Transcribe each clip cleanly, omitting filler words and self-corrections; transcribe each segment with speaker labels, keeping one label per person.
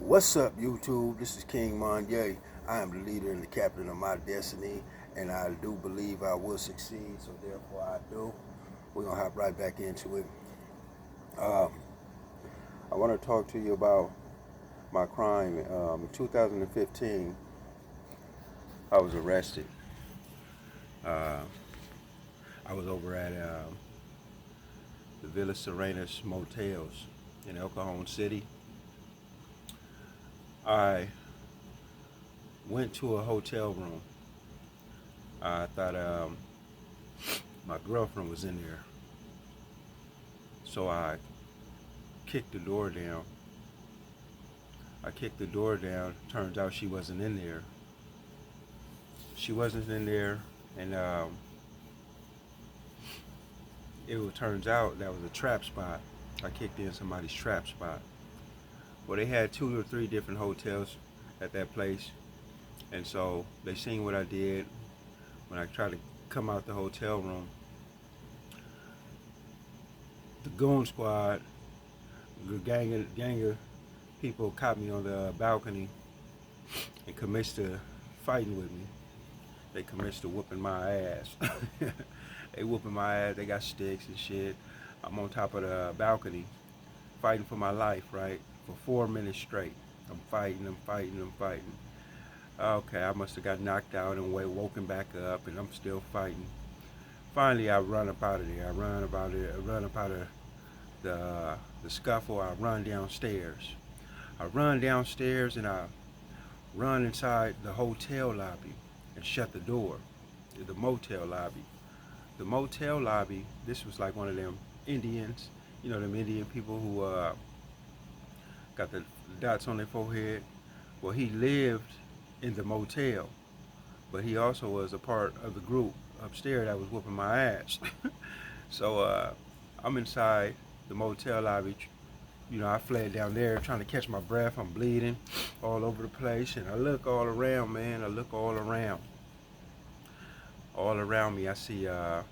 Speaker 1: What's up, YouTube? This is King Monyay. I am the leader and the captain of my destiny, and I do believe I will succeed, so therefore I do. We're going to hop right back into it. Um, I want to talk to you about my crime. In 2015, I was arrested. Uh, I was over at the Villa Serenas Motels in El Cajon City. I went to a hotel room. I thought my girlfriend was in there. So I kicked the door down. Turns out she wasn't in there. She wasn't in there, and turns out that was a trap spot. I kicked in somebody's trap spot. Well, they had 2 or 3 different hotels at that place, and so they seen what I did when I tried to come out the hotel room. The goon squad, the gang of people caught me on the balcony and commenced to fighting with me. They commenced to whooping my ass. They whooping my ass. They got sticks and shit. I'm on top of the balcony fighting for my life, right? For 4 minutes straight. I'm fighting. Okay, I must have got knocked out and woken back up, and I'm still fighting. Finally, I run up out of there. I run up out of the scuffle. I run downstairs. And I run inside the hotel lobby and shut the door. The motel lobby. The motel lobby, this was like one of them Indians, them Indian people who got the dots on their forehead. Well, he lived in the motel, but he also was a part of the group upstairs that was whooping my ass. So I'm inside the motel lobby. I fled down there trying to catch my breath. I'm bleeding all over the place, and I look all around, man. I look all around. All around me, I see, and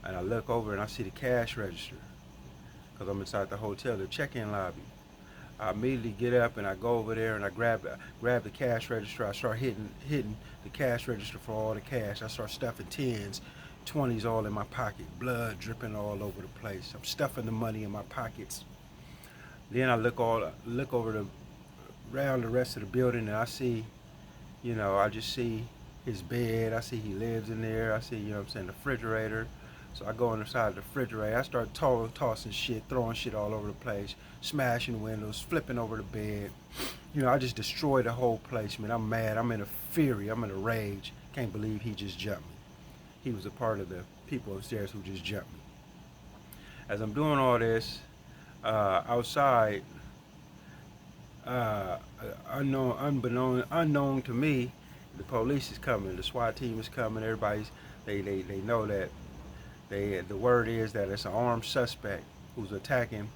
Speaker 1: I look over and I see the cash register, because I'm inside the hotel, the check-in lobby. I immediately get up and I go over there and I grab the cash register. I start hitting the cash register for all the cash. I start stuffing 10s, 20s all in my pocket, blood dripping all over the place. I'm stuffing the money in my pockets. Then I look over around the rest of the building, and I see, I just see his bed. I see he lives in there. I see, the refrigerator. So I go inside the refrigerator. I start tossing shit, throwing shit all over the place, smashing windows, flipping over the bed. I just destroyed the whole place, man. I'm mad. I'm in a fury. I'm in a rage. Can't believe he just jumped me. He was a part of the people upstairs who just jumped me. As I'm doing all this, outside, unknown to me, the police is coming. The SWAT team is coming. They know that. The word is that it's an armed suspect who's attacking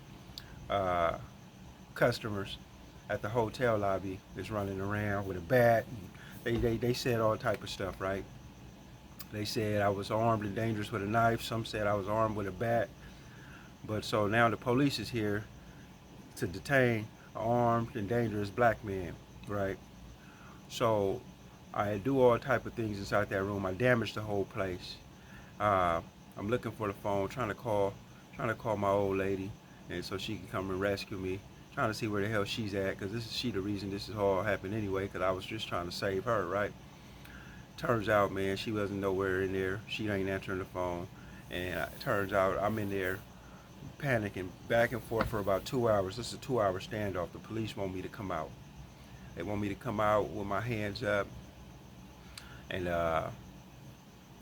Speaker 1: customers at the hotel lobby. Is running around with a bat. They said all type of stuff, right? They said I was armed and dangerous with a knife. Some said I was armed with a bat. But so now the police is here to detain an armed and dangerous black man, right? So I do all type of things inside that room. I damaged the whole place. I'm looking for the phone, trying to call my old lady, and so she can come and rescue me. Trying to see where the hell she's at, because she the reason this is all happened anyway, because I was just trying to save her, right? Turns out, man, she wasn't nowhere in there. She ain't answering the phone, and it turns out I'm in there panicking back and forth for about 2 hours. This is a 2-hour standoff. The police want me to come out. They want me to come out with my hands up, and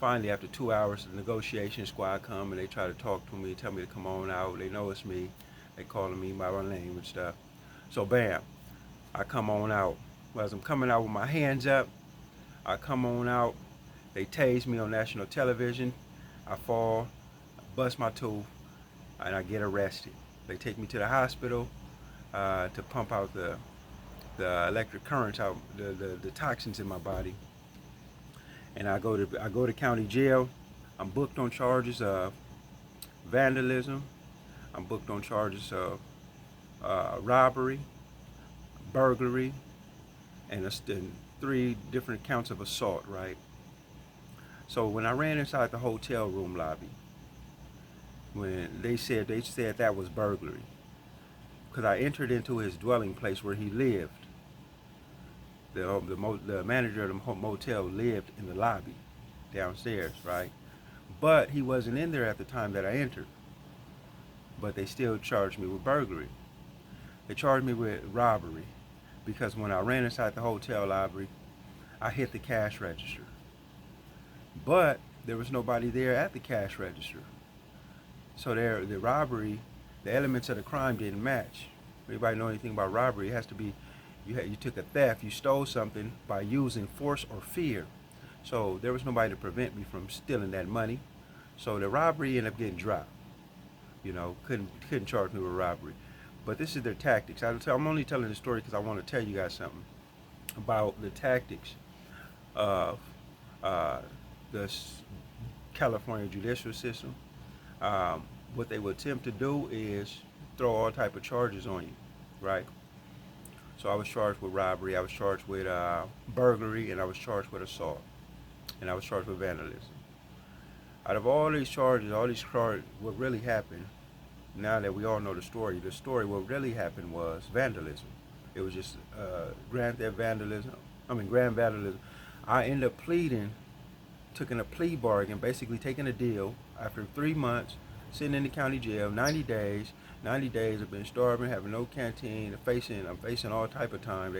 Speaker 1: finally, after 2 hours, the negotiation squad come and they try to talk to me, tell me to come on out. They know it's me. They calling me by my name and stuff. So bam, I come on out. Well, as I'm coming out with my hands up, I come on out. They tase me on national television. I fall, I bust my tooth, and I get arrested. They take me to the hospital to pump out the electric currents out, the toxins in my body. And I go to county jail. I'm booked on charges of vandalism. I'm booked on charges of robbery. burglary, and 3 different counts of assault, right? So when I ran inside the hotel room lobby, when they said that was burglary, because I entered into his dwelling place where he lived. The manager of the motel lived in the lobby downstairs, right? But he wasn't in there at the time that I entered. But they still charged me with burglary. They charged me with robbery because when I ran inside the hotel lobby, I hit the cash register. But there was nobody there at the cash register. So the robbery, the elements of the crime didn't match. Anybody know anything about robbery? It has to be, you took a theft, you stole something by using force or fear. So there was nobody to prevent me from stealing that money. So the robbery ended up getting dropped. You know, couldn't charge me with robbery. But this is their tactics. I'm only telling the story because I want to tell you guys something about the tactics of the California judicial system. What they would attempt to do is throw all type of charges on you, right? So I was charged with robbery, I was charged with burglary, and I was charged with assault, and I was charged with vandalism. Out of all these charges, what really happened, now that we all know the story, what really happened was vandalism. It was just grand vandalism. I ended up taking a plea bargain, basically taking a deal after 3 months, sitting in the county jail, 90 days. 90 days I've been starving, having no canteen, I'm facing all type of time.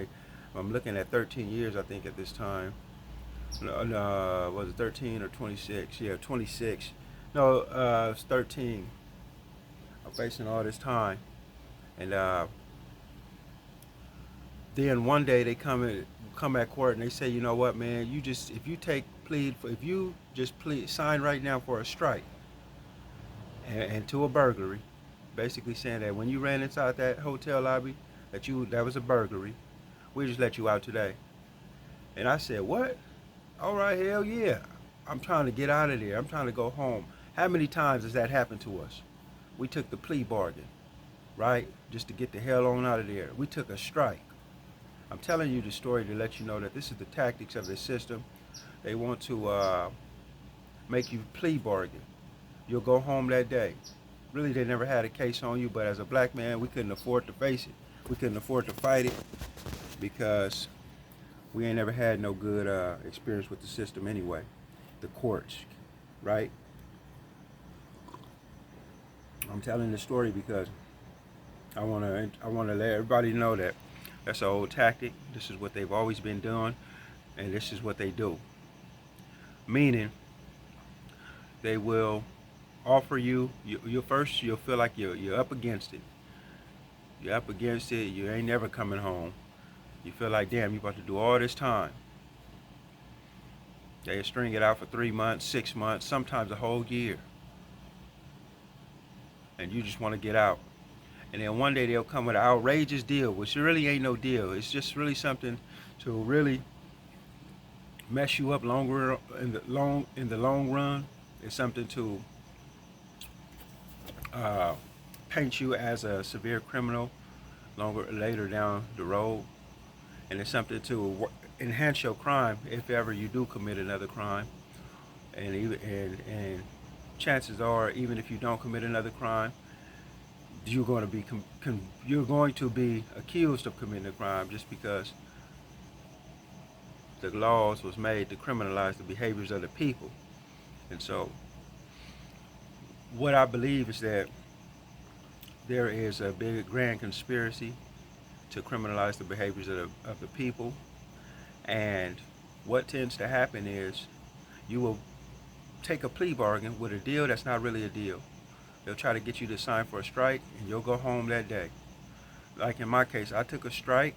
Speaker 1: I'm looking at 13 years, I think, at this time. Was it 13 or 26? Yeah, 26. No, it's 13. I'm facing all this time. And then one day they come at court and they say, you know what, man, if you just sign right now for a strike and to a burglary, basically saying that when you ran inside that hotel lobby, that was a burglary, we just let you out today. And I said, what? All right, hell yeah. I'm trying to get out of there. I'm trying to go home. How many times has that happened to us? We took the plea bargain, right? Just to get the hell on out of there. We took a strike. I'm telling you the story to let you know that this is the tactics of the system. They want to make you plea bargain. You'll go home that day. Really, they never had a case on you, but as a black man, we couldn't afford to face it. We couldn't afford to fight it because we ain't never had no good experience with the system anyway. The courts, right? I'm telling the story because I want to let everybody know that that's an old tactic. This is what they've always been doing, and this is what they do. Meaning, they will offer you'll feel like you're up against it. You're up against it. You ain't never coming home. You feel like, damn, you about to do all this time. They string it out for 3 months, 6 months, sometimes a whole year. And you just want to get out. And then one day they'll come with an outrageous deal, which really ain't no deal. It's just really something to really mess you up in the long run. It's something to paint you as a severe criminal later down the road. And it's something to enhance your crime if ever you do commit another crime. And chances are, even if you don't commit another crime, you're going to be accused of committing a crime just because the laws was made to criminalize the behaviors of the people. And so, what I believe is that there is a big grand conspiracy to criminalize the behaviors of the people. And what tends to happen is you will take a plea bargain with a deal that's not really a deal. They'll try to get you to sign for a strike and you'll go home that day. Like in my case, I took a strike,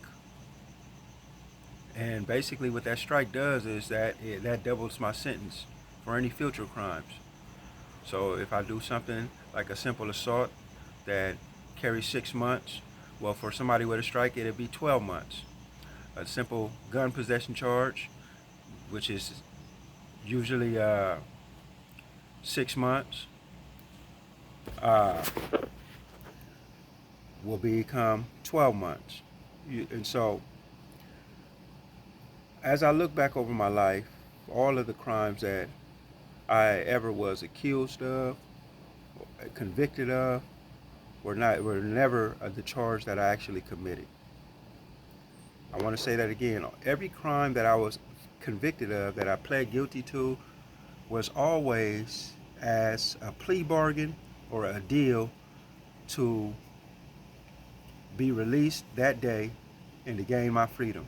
Speaker 1: and basically what that strike does is that doubles my sentence for any future crimes. So if I do something like a simple assault that carries 6 months, well, for somebody with a strike, it'd be 12 months. A simple gun possession charge, which is usually 6 months, will become 12 months. And so, as I look back over my life, all of the crimes that I ever was accused of, convicted of, were never the charge that I actually committed. I want to say that again. Every crime that I was convicted of, that I pled guilty to, was always as a plea bargain or a deal to be released that day and to gain my freedom.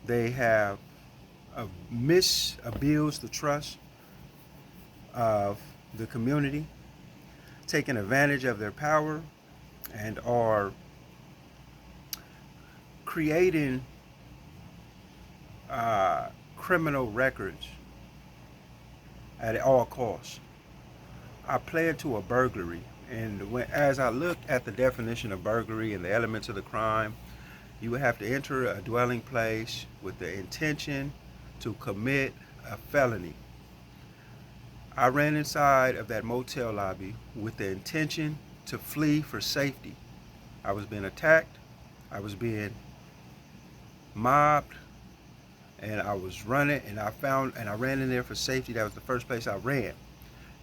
Speaker 1: They have misused the trust of the community, taken advantage of their power, and are creating criminal records at all costs. I pled to a burglary, and as I looked at the definition of burglary and the elements of the crime, you would have to enter a dwelling place with the intention to commit a felony. I ran inside of that motel lobby with the intention to flee for safety. I was being attacked, I was being mobbed, and I was running, and I ran in there for safety. That was the first place I ran.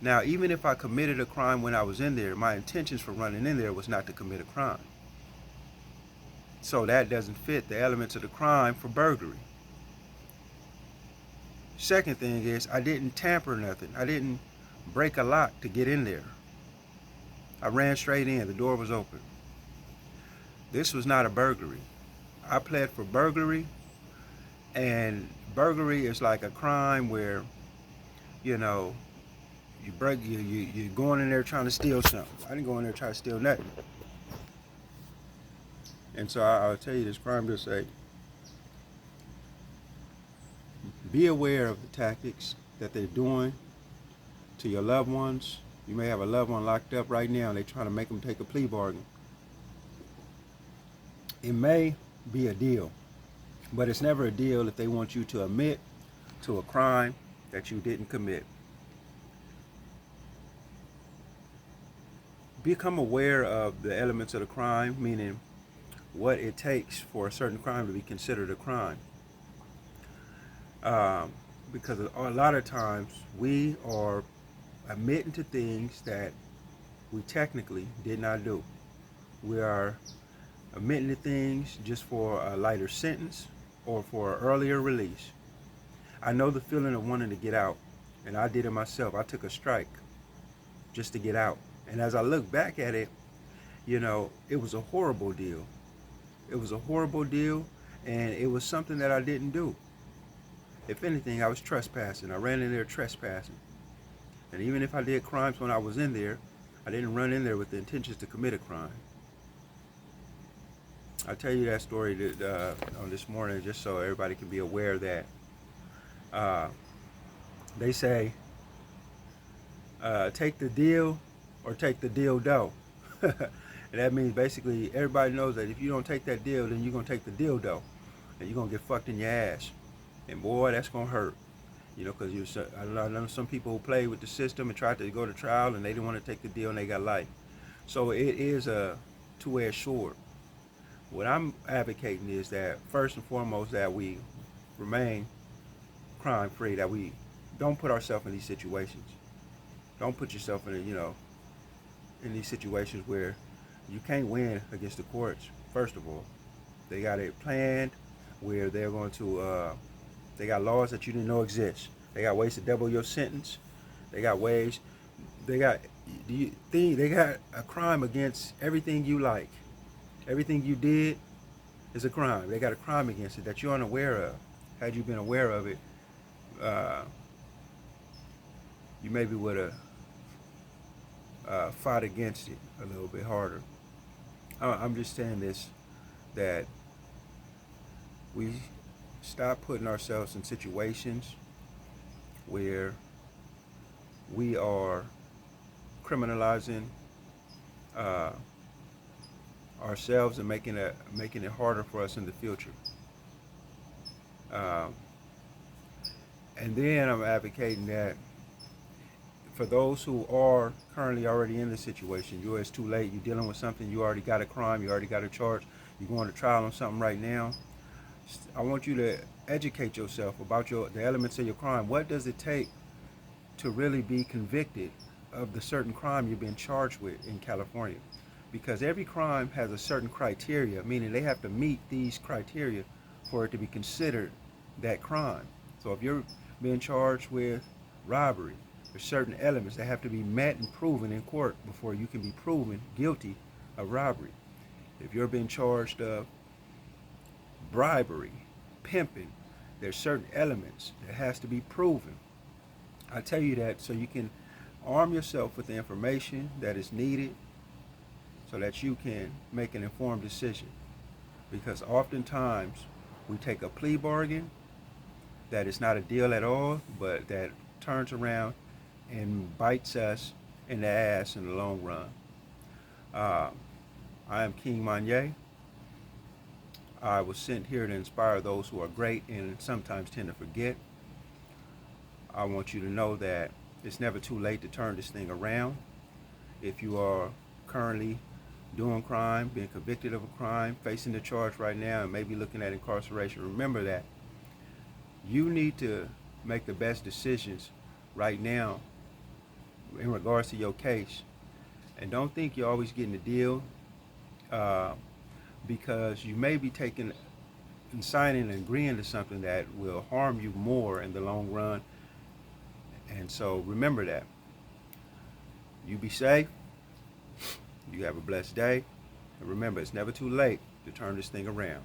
Speaker 1: Now, even if I committed a crime when I was in there, my intentions for running in there was not to commit a crime. So that doesn't fit the elements of the crime for burglary. Second thing is, I didn't tamper nothing. I didn't break a lock to get in there. I ran straight in. The door was open. This was not a burglary. I pled for burglary, and burglary is like a crime where, you know, you're going in there trying to steal something. I didn't go in there trying to steal nothing. And so I'll tell you this crime to say, be aware of the tactics that they're doing to your loved ones. You may have a loved one locked up right now and they're trying to make them take a plea bargain. It may be a deal, but it's never a deal if they want you to admit to a crime that you didn't commit. Become aware of the elements of the crime, meaning what it takes for a certain crime to be considered a crime. Because a lot of times we are admitting to things that we technically did not do. We are admitting to things just for a lighter sentence or for an earlier release. I know the feeling of wanting to get out, and I did it myself. I took a strike just to get out. And as I look back at it, you know, it was a horrible deal. It was a horrible deal, and it was something that I didn't do. If anything, I was trespassing. I ran in there trespassing. And even if I did crimes when I was in there, I didn't run in there with the intentions to commit a crime. I'll tell you that story on this morning just so everybody can be aware that they say, take the deal or take the dildo. And that means basically everybody knows that if you don't take that deal, then you're going to take the dildo. And you're going to get fucked in your ass. And boy, that's going to hurt. You know, because I know some people who played with the system and tried to go to trial and they didn't want to take the deal and they got life. So it is a two-edged sword. What I'm advocating is that first and foremost that we remain crime-free, that we don't put ourselves in these situations. Don't put yourself in, in these situations where you can't win against the courts. First of all, they got it planned where they're going to, they got laws that you didn't know exist. They got ways to double your sentence. They got ways, they got a crime against everything you like. Everything you did is a crime. They got a crime against it that you're unaware of. Had you been aware of it, you maybe would have fought against it a little bit harder. I'm just saying this, that we stop putting ourselves in situations where we are criminalizing ourselves and making it harder for us in the future. And then I'm advocating that for those who are currently already in this situation, it's too late. You're dealing with something. You already got a crime. You already got a charge. you're going to trial on something right now, I want you to educate yourself about the elements of your crime. What does it take to really be convicted of the certain crime you're being charged with in California? Because every crime has a certain criteria, meaning they have to meet these criteria for it to be considered that crime. So if you're being charged with robbery, there's certain elements that have to be met and proven in court before you can be proven guilty of robbery. If you're being charged of bribery, pimping, there's certain elements that has to be proven. I tell you that so you can arm yourself with the information that is needed so that you can make an informed decision. Because oftentimes we take a plea bargain that is not a deal at all, but that turns around and bites us in the ass in the long run. I am King Monyay. I was sent here to inspire those who are great and sometimes tend to forget. I want you to know that it's never too late to turn this thing around. If you are currently doing crime, being convicted of a crime, facing the charge right now, and maybe looking at incarceration, remember that you need to make the best decisions right now in regards to your case. And don't think you're always getting a deal, because you may be taking and signing and agreeing to something that will harm you more in the long run. And so remember that. You be safe. You have a blessed day. And remember, it's never too late to turn this thing around.